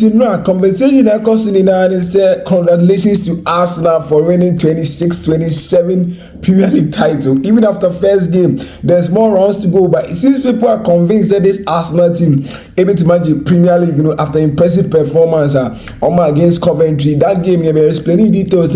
No, conversation that cost in and say congratulations to Arsenal for winning 26-27 Premier League title. Even after first game, there's more rounds to go, but it seems people are convinced that this Arsenal team able to manage the Premier League, after impressive performance against Coventry. That game, you be explaining details,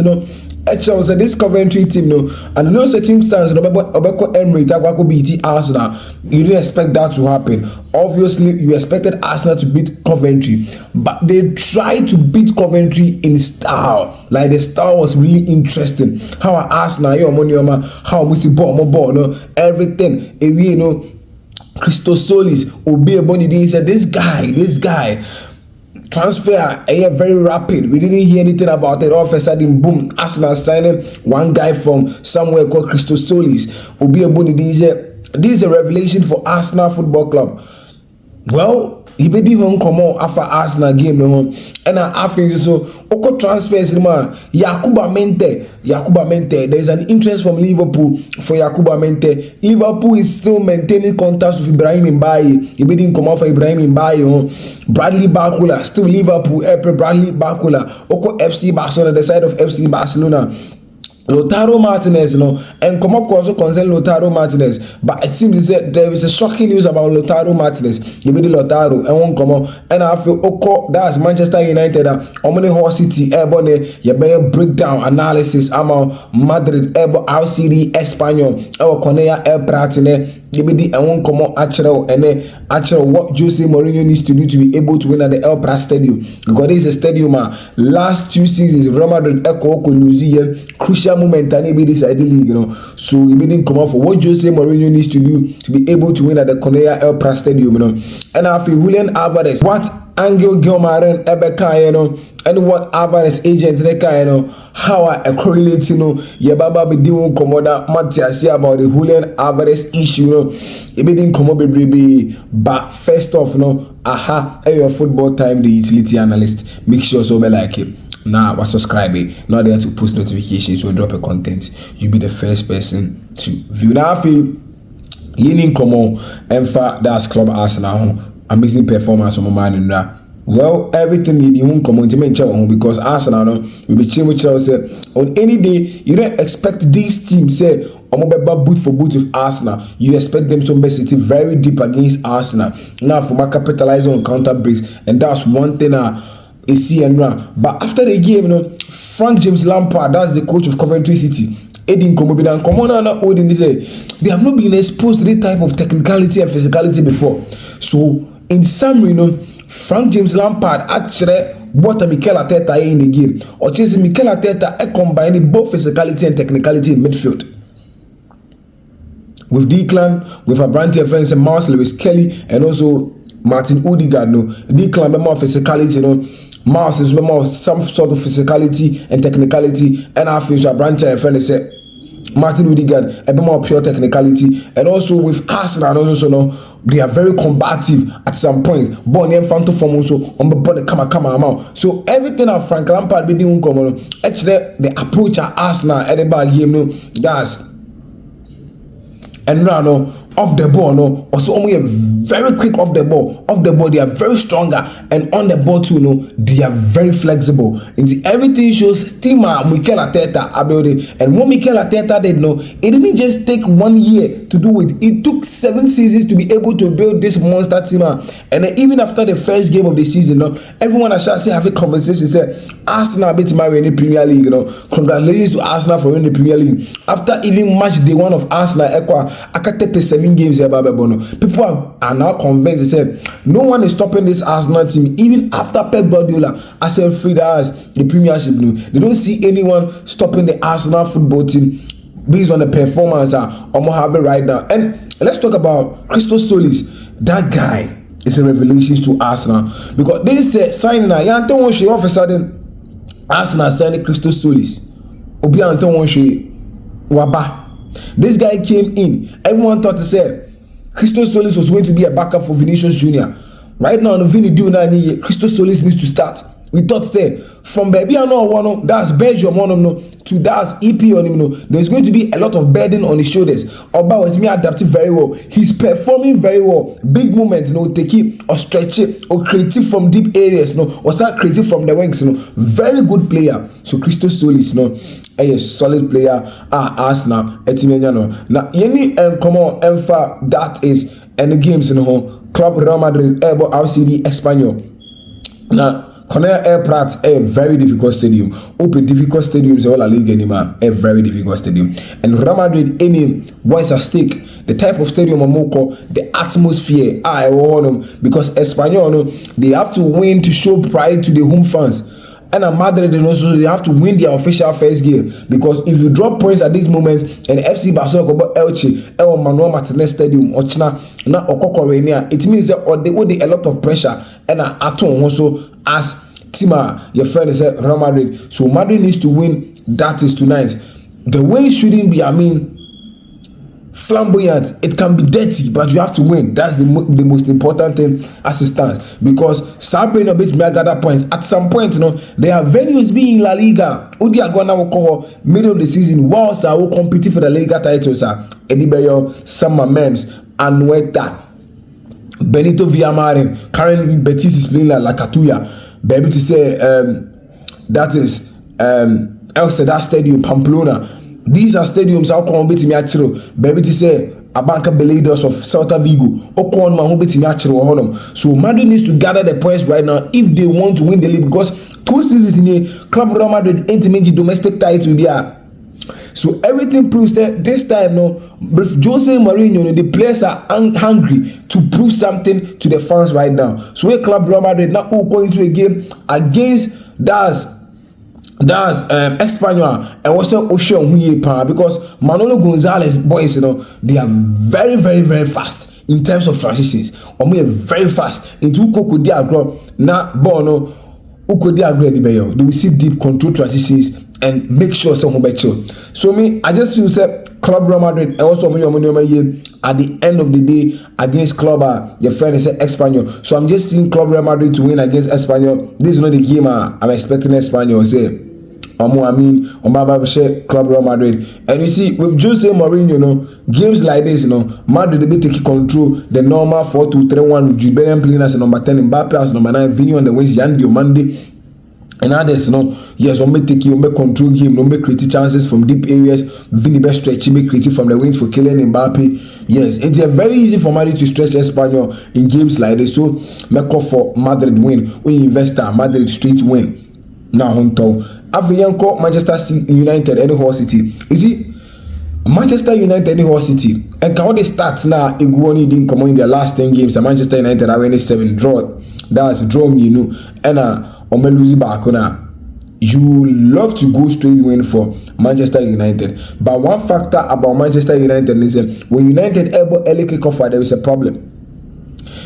Actually, was this Coventry team, and no circumstance, Obeko Emery, Tagwako BT Arsenal. You didn't expect that to happen. Obviously, you expected Arsenal to beat Coventry, but they tried to beat Coventry in style. Like the style was really interesting. How Arsenal, how much ball, everything. Christos Solis, Obi Bonidi said, this guy. Transfer very rapid. We didn't hear anything about it. All of a sudden, boom, Arsenal signing one guy from somewhere called Christos Solis. Obi Bonidi said, this is a revelation for Arsenal Football Club. Well, he be doing come on after Arsenal game, and I think so. Oko transfers, Yakuba Mente. There is an interest from Liverpool for Yakuba Mente. Liverpool is still maintaining contacts with Ibrahim Mbaye. He be doing come out for Ibrahim Mbaye. Bradley Barcola, still Liverpool. Bradley Barcola. Oko FC Barcelona, the side of FC Barcelona. Lautaro Martinez, and Komoko also concern Lautaro Martinez, but it seems that there is a shocking news about Lautaro Martinez. You be the Lautaro, and one come on, and I feel that's Manchester United. Omni Horse City, Airborne, you better breakdown analysis. Madrid, Airborne, RCD, Espanyol, our Cornea, Air Pratine. You be the one come on, actual what Jose Mourinho needs to do to be able to win at the El Prat Stadium. Because this is a stadium. Last 2 seasons, Real Madrid, Echo, New Zealand, crucial moment and be this league, so we didn't come out for what Jose Mourinho needs to do to be able to win at the Cornea El Prat Stadium, and after Julián Álvarez, what Angel Gilmaren Ebeka, and what Álvarez agents how I correlate, Yababa be doing commoda Matias about the Julián Álvarez issue, it didn't come up baby, but first off, your football time, the utility analyst, make sure so be like it. Now, subscribing, not there to post notifications when drop a content. You be the first person to view. Now, I feel Leaning Como and for that's Club Arsenal. Amazing performance on my mind. Well, everything you won't come on because Arsenal will be changing with Chelsea. On any day, you don't expect these teams say boot for boot with Arsenal. You expect them to be very deep against Arsenal. Now, for my capitalizing on counter breaks, and that's one thing. But after the game, Frank James Lampard, that's the coach of Coventry City, Edin Komobidan, Komona Odin, they have not been exposed to this type of technicality and physicality before. So, in summary, Frank James Lampard actually bought Mikel Arteta in the game, or chasing Mikel Arteta combining both physicality and technicality in midfield. With Declan, with Abrante friends and Marcus Lewis Kelly, and also Martin Odegaard, Declan more physicality, Mars is more some sort of physicality and technicality, and I feel Abrante and friends say Martin Odegaard a bit more pure technicality, and also with Arsenal also they are very combative at some point. Bonnie and Phantom form also on the body come out. So everything that Frank Lampard be doing come actually the approach at Arsenal at the back game that's and now off the ball, also only very quick off the ball. Off the ball, they are very stronger, and on the ball too, they are very flexible. And everything shows team Mikel Arteta ability. And what Mikel Arteta did, it didn't just take 1 year to do it. It took 7 seasons to be able to build this monster team. And then even after the first game of the season, everyone I shall say have a conversation. Say Arsenal beat Mary in the Premier League. Congratulations to Arsenal for winning the Premier League. After even match day 1 of Arsenal, I can 37 games. People are now convinced. They say no one is stopping this Arsenal team. Even after Pep Guardiola, I said freed us the Premiership. They don't see anyone stopping the Arsenal football team based on the performance I'm having right now. And let's talk about Christos Solis. That guy is a revelation to Arsenal because they say signing all of a sudden Arsenal signing Christos Solis. Obi Waba. This guy came in. Everyone thought to say Christos Solis was going to be a backup for Vinicius Jr. Right now, Vini do Christos Solis needs to start. We thought say from baby I know one that's Belgium one no to that's EP on him no, there's going to be a lot of burden on his shoulders. Oba was me adapting very well. He's performing very well. Big movement, take it or stretch it or creative from deep areas, or start creative from the wings, Very good player. So Christos Solis, a solid player. Arsenal, Etimeniano. Now, any common empha that is any games Club Real Madrid, RCD Espanyol. Now. Cornell Air Prat a very difficult stadium. Open difficult stadiums all La Liga anymore. A very difficult stadium. And Real Madrid any what's at stake? The type of stadium Moko, the atmosphere. I want them because Espanyol they have to win to show pride to the home fans. And at Madrid and also they have to win their official first game because if you drop points at this moment and FC Barcelona go Elche, El Manuel Martinez Stadium, Ochna, na Okokorenia, it means that they owe a lot of pressure and Aton also as Tima, your friend is Real Madrid. So Madrid needs to win. That is tonight. The win shouldn't be, flamboyant. It can be dirty, but you have to win. That's the most important thing as it stands. Because Sabrin a bit may gather points. At some point, there are venues being in La Liga. Udi Agwana will call middle of the season. Whilst I will compete for the Liga titles, Edibayo, Sama Mems, Anueta. Benito Villamarin, currently Betis is playing like Lakatuya. Baby to say that is El Cedar Stadium, Pamplona. These are stadiums how come beti me achiro. Baby to say Abanka Beleiders of Celta Vigo. Okon ma beti me achiro honum. So Madrid needs to gather the points right now if they want to win the league because 2 seasons in a Club Real Madrid ain't the domestic title there. So everything proves that this time with Jose Mourinho, the players are hungry to prove something to the fans right now. So we Club Real Madrid now going to a game against that's Espanyol and also Ocean Huye because Manolo Gonzalez boys, they are very, very, very fast in terms of transitions. Or very fast into Ukoko Diagro na Bono Uko Diagro they will see deep control transitions and make sure someone bet you. So I just feel that Club Real Madrid and also at the end of the day against Club your friend is Espanyol. So I'm just seeing Club Real Madrid to win against Espanyol. This is not the game I'm expecting Espanyol say. Club Real Madrid. And you see, with Jose Mourinho, games like this, Madrid will be taking control. The normal 4-2-3-1 with Jude Bellingham playing as number 10, Mbappe as number 9, Vini on the wings, Yan Diomande. And others, yes, on make take you, make control game, no make creative chances from deep areas. Vini best stretching, make creative from the wings for Kylian Mbappe. Yes, it's very easy for Madrid to stretch Espanyol in games like this. So, make up for Madrid win. We investor, Madrid straight win. Now, Avianco, Manchester United, any horse city. You see, Manchester United, any horse city. And how they start now, Iguani didn't come in their last 10 games. And Manchester United are winning 7 draw. That's draw me, And Omeluzi Bakona. You love to go straight win for Manchester United. But one factor about Manchester United is that when United able early kickoff, there is a problem.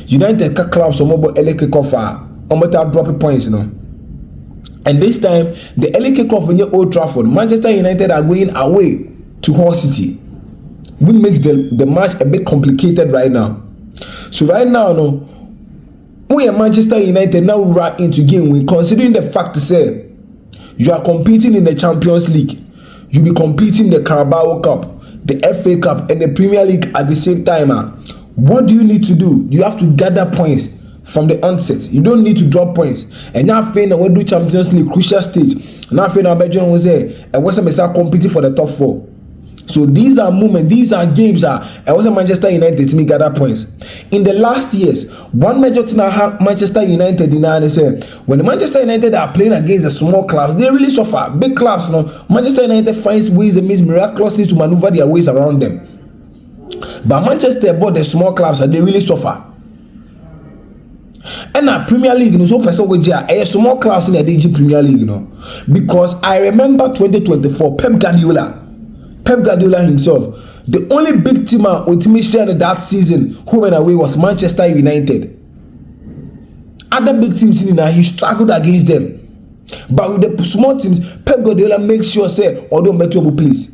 United can club some more early kickoff, dropping points, And this time, the early kickoff in your Old Trafford, Manchester United are going away to Hull City, which makes the match a bit complicated right now. So right now, we are Manchester United now right into game win, considering the fact to say you are competing in the Champions League, you'll be competing in the Carabao Cup, the FA Cup, and the Premier League at the same time. What do you need to do? You have to gather points from the onset. You don't need to drop points. And now Feyenoord will do Champions League crucial stage. Now Feyenoord Belgium was there and West Ham is competing for the top 4. So these are moments, these are games. And was Manchester United to gather points. In the last years, one major thing Manchester United in when the Manchester United are playing against the small clubs, they really suffer. Big clubs, Manchester United finds ways and means miraculously to maneuver their ways around them. But Manchester bought the small clubs and they really suffer. And our Premier League, so person with a small clubs in the DG Premier League, because I remember 2024, Pep Guardiola himself, the only big team ultimately shared that season, home and away, was Manchester United. Other big teams he struggled against them. But with the small teams, Pep Guardiola makes sure say, although Metro please.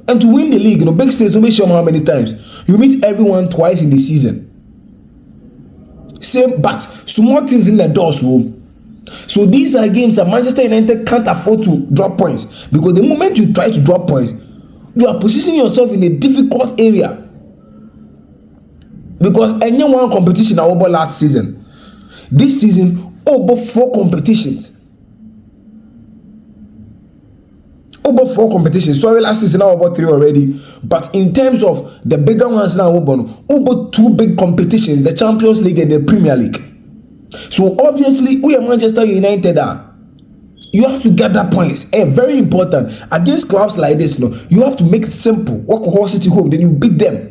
And to win the league, big states, no make sure how many times. You meet everyone twice in the season. Same, but small teams in the doors room. So these are games that Manchester United can't afford to drop points, because the moment you try to drop points, you are positioning yourself in a difficult area. Because any one competition over last season, this season over 4 competitions. Over 4 competitions. Sorry, last season now over 3 already. But in terms of the bigger ones now, over 2 big competitions, the Champions League and the Premier League. So obviously, we are Manchester United. You have to gather points. Very important. Against clubs like this, you have to make it simple. Walk a horse city home, then you beat them.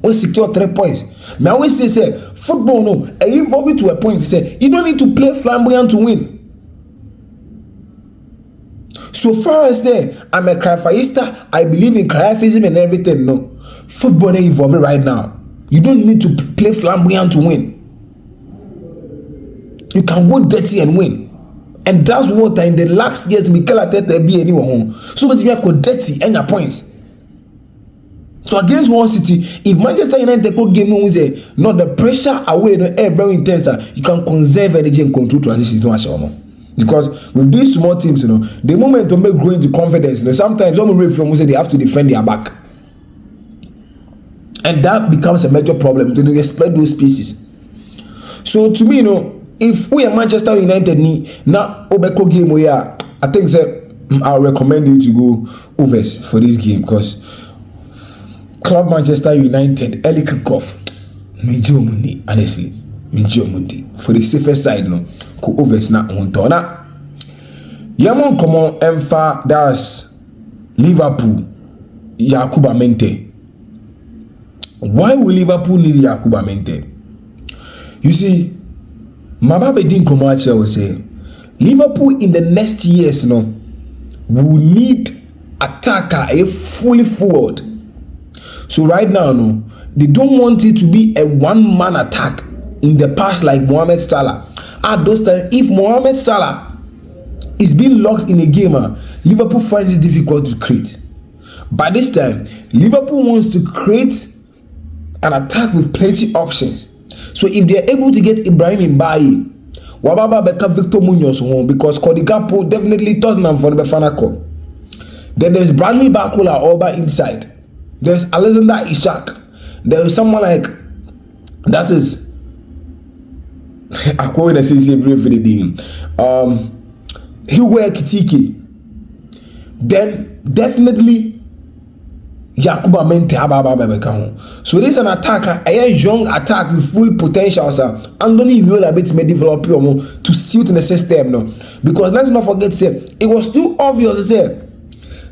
We secure 3 points. I always say, football, evolve it to a point. Say, you don't need to play flamboyant to win. So far as I'm a Cruyffista, I believe in Cruyffism and everything. No, football is evolving right now. You don't need to play flamboyant to win. You can go dirty and win, and that's what in the last years Mikel Arteta be anyone. So but you go dirty and your points. So against one city, if Manchester United go game wins not the pressure away, very intense. You can conserve energy and control transitions. Because with these small teams, the moment to make grow into confidence, sometimes some from they have to defend their back, and that becomes a major problem. Then you exploit those pieces. So to me, if we are Manchester United, now Obeko game we are, I think I'll recommend you to go overs for this game, because Club Manchester United early kickoff, honestly. For the safer side, go overs na on tona. Yamon common emfa, that's Liverpool, Yakuba Mente. Why will Liverpool need Yakuba Mente? You see, Mababe didn't come out will say Liverpool in the next years will need attacker a fully forward. So right now, they don't want it to be a one-man attack in the past like Mohamed Salah. At those times, if Mohamed Salah is being locked in a game, Liverpool finds it difficult to create. By this time, Liverpool wants to create an attack with plenty options. So if they are able to get Ibrahim Mbaye, Wababa Beka Victor Munoz home, because Cody Gakpo definitely Tottenham for the Befanako. Then there's Bradley Barcola over inside. There's Alexander Isak. There is someone like that is I call it a CC brief for the game. He wear Kitiki. Then definitely Yakuba Mente Ababa. So this is an attacker, a young attack with full potential, sir. Anthony will a bit may develop to suit in the system, because let's not forget, it was too obvious to say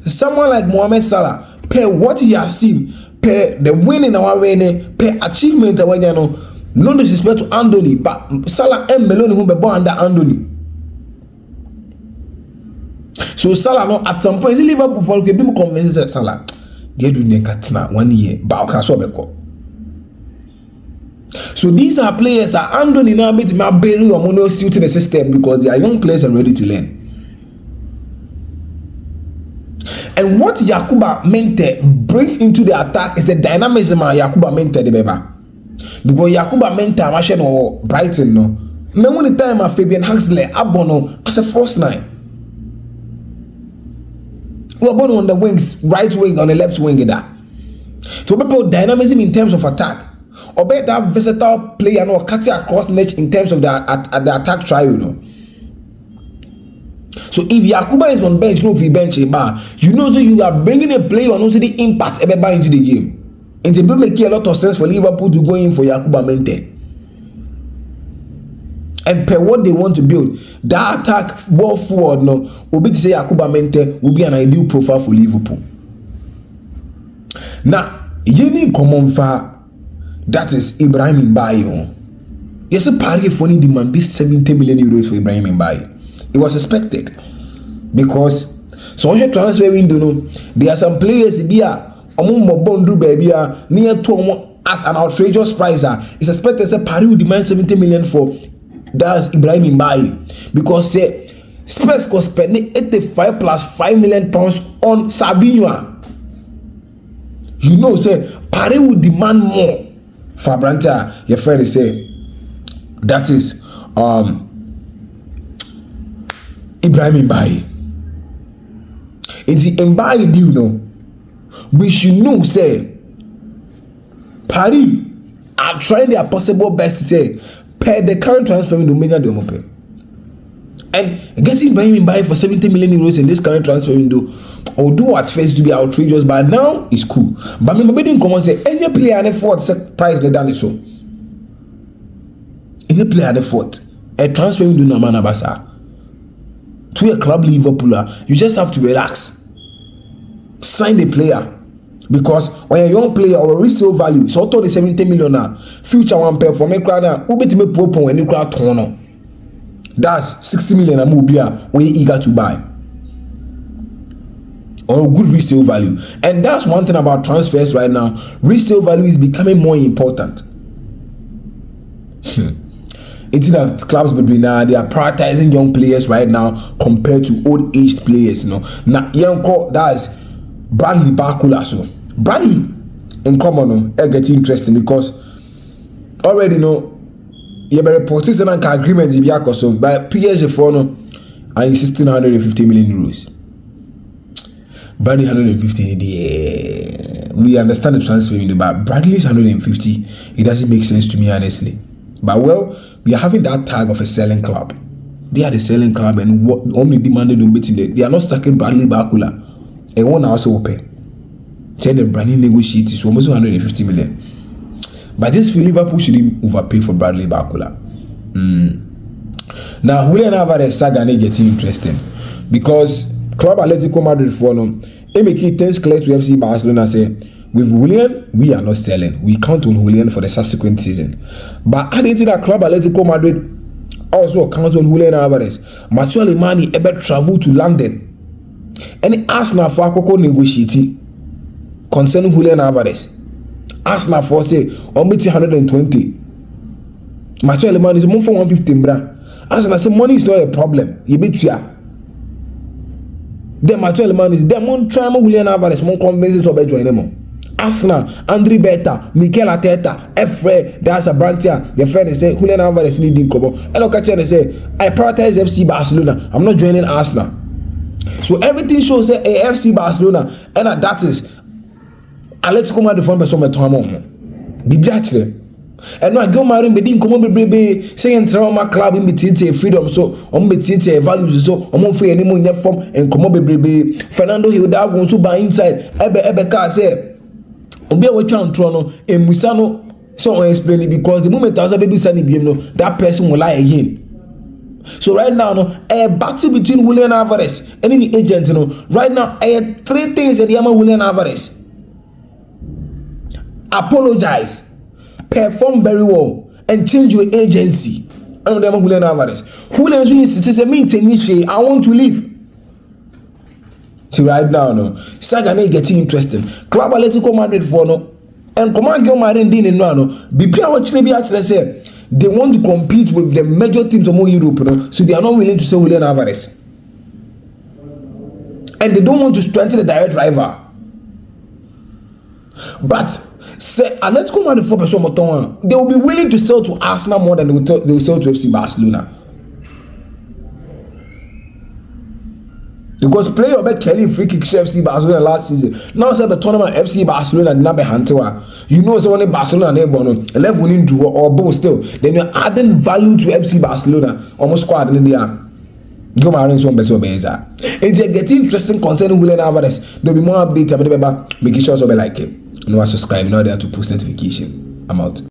someone like Mohamed Salah, per what he has seen, per the win in our reign, per achievement, no disrespect to Anthony, but Salah and Meloni who be born under Anthony. So Salah at some point Liverpool for be convinced Salah. They do nekatna 1 year, but so these are players that Anthony now made me bury or mono suit in the system, because they are young players and ready to learn. And what Yakuba Mente brings into the attack is the dynamism of Yakuba Mente the beba. Because Yakuba Mente I'm or Brighton me when the time of Fabian Huxley Abono as a first 9. We are born on the wings, right wing, on the left wing. So people dynamism in terms of attack, or better that versatile player cutting across net in terms of the attack trial. So if Yakuba is on bench, if he bench a bar, so you are bringing a player on also the impact into the game. And it will make a lot of sense for Liverpool to go in for Yakuba Mente. And per what they want to build, that attack well forward will be to say Yakuba Mente will be an ideal profile for Liverpool. Now, you need common for that is Ibrahim Mbaye. Yes, a party for demand this 70 million euros for Ibrahim Mbaye. It was expected, because so on your transfer window, there are some players here among Mobondu baby near to at an outrageous price. It's expected that Paris will demand 70 million for. That's Ibrahim Mbaye, because Spurs could spend 85 plus 5 million pounds on Savinho. Paris will demand more. Fabranta, your friend say that is Ibrahim Mbaye. It's the Mbaye deal, no. We should know, say, Paris are trying their possible best to say, per the current transfer window, many of them open. And getting Ibrahim Mbaye for 70 million euros in this current transfer window, although at first to be outrageous, but now it's cool. But me didn't come and say any player on the fourth price le done so. Any player on the fourth, a transfer window no man abasa. To a club Liverpool, you just have to relax. Sign the player. Because when a young player or a resale value, so to the 70 million future one pair for me crowd now, ubetime propo when you crowd tono. That's 60 million a mobile we eager to buy. Or good resale value. And that's one thing about transfers right now. Resale value is becoming more important. It's that clubs between now they are prioritizing young players right now compared to old aged players, you know. Now young that's Bradley Bakula. So Bradley in common get interesting because already know you have reported an agreement by PSG for no and insisting 150 million euros. Bradley 150, we understand the transfer window, but Bradley's 150, it doesn't make sense to me honestly. But well, we are having that tag of a selling club. They are the selling club, and what only demanded on betting they are not stacking Bradley Bakula. And one also open. Then the Bradley negotiate is almost 150 million. But this Liverpool shouldn't overpay for Bradley Bakula. Now Julián Álvarez saga getting interesting because Club Atletico Madrid for no, they make it tense clear to FC Barcelona say with Julián we are not selling. We count on Julián for the subsequent season. But adding to that, Club Atletico Madrid also counts on Julián Álvarez. Mathieu Alemany ever travel to London. And Arsenal for Akoko negotiate concerning Julián Álvarez. Arsenal for say omit 120. Mathieu Alemany is more for 150 bra. Arsenal say money is not a problem. You bet ya. Then Mathieu Alemany is them on try more Julián Álvarez more convinces of join them. Arsenal, Andre Berta, Mikel Arteta, Efre, that's a Brantia. The friend say Julián Álvarez needing cover. And look at you say I prioritize FC Barcelona. I'm not joining Arsenal. So everything shows say FC Barcelona and that is Atletico Madrid from person to among. Bibi actually. And no go marry be din komo bebrebe say enter my club in between freedom so on between values so on free any more form and komo bebrebe Fernando Hilda go so by inside ebe ka say obi we twan tro no emusa no so on explain it because the moment I be sani biem no that person will lie again. So right now no a battle between Julián Álvarez and any agent no right now I have three things that Yama Julián Álvarez apologize, perform very well, and change your agency. I'm Julián Álvarez. Julián is a maintain I want to leave. So right now, no, Saga getting interesting. Club Atletico Madrid for no, and command your Madrid in no. BP what actually say they want to compete with the major teams of Europe, no, so they are not willing to sell Julián Álvarez, and they don't want to strengthen the direct rival. But say Atletico Madrid for person they will be willing to sell to Arsenal more than they will sell to FC Barcelona. Because player bet Kelly free kick FC Barcelona last season. Now say the tournament FC Barcelona did not be Hantewa. You know so when Barcelona neighbor no 11 winning draw or both still, then you're adding value to FC Barcelona almost squad in the air. Go marry some better beza. It's getting interesting concerning Julián Álvarez. There'll be more updates about making sure so be like it. No subscribe in order to post notification. I'm out.